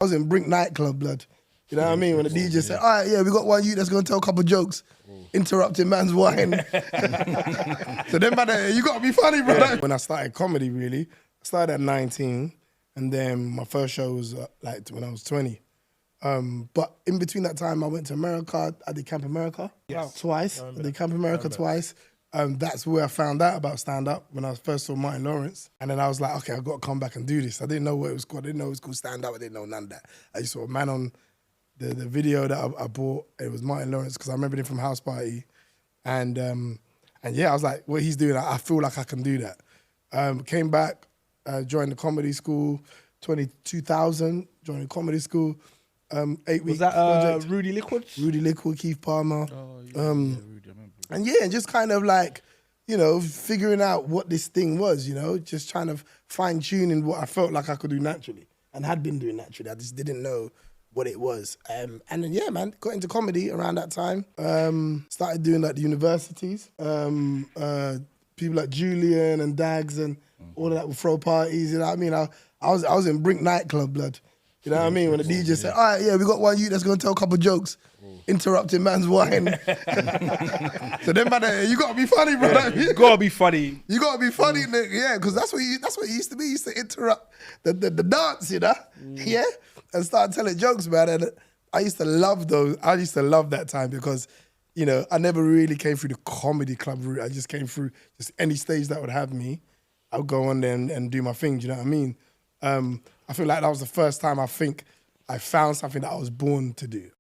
I was in Brink Nightclub, blood. You know what I mean? When the DJ said, all right, yeah, we got one you that's going to tell a couple jokes. Interrupting man's wine. So then, man, you got to be funny, brother. When I started comedy, really, I started at 19. And then my first show was like when I was 20. But in between that time, I went to America. I did Camp America twice. I did Camp America twice. That's where I found out about stand-up when I first saw Martin Lawrence. And then I was like, okay, I've got to come back and do this. I didn't know what it was called. I didn't know it was called stand-up. I didn't know none of that. I just saw a man on the video that I bought. It was Martin Lawrence because I remembered him from House Party. And yeah, I was like, what he's doing, I feel like I can do that. Came back, joined the comedy school, 2000, joined the comedy school. 8 weeks. Was that project. Rudy Liquid? Rudy Liquid, Keith Palmer. Oh, yeah, Rudy, I remember. And yeah, just kind of like, you know, figuring out what this thing was, you know, just trying to fine tuning what I felt like I could do naturally and had been doing naturally. I just didn't know what it was. And then, yeah, man, got into comedy around that time. Started doing like the universities. People like Julian and Dags and all of that would throw parties, you know what I mean? I was in Brink Nightclub, blood. You know what I mean? When the DJ said, all right, yeah, we got one you that's going to tell a couple jokes. Interrupting man's wine. So then, man, you got to be funny, brother. You got to be funny. You got to be funny, yeah, because that's what it used to be. You used to interrupt the dance, you know? Yeah? And start telling jokes, man. And I used to love those. I used to love that time because, you know, I never really came through the comedy club route. I just came through just any stage that would have me. I would go on there and do my thing, do you know what I mean? I feel like that was the first time I think I found something that I was born to do.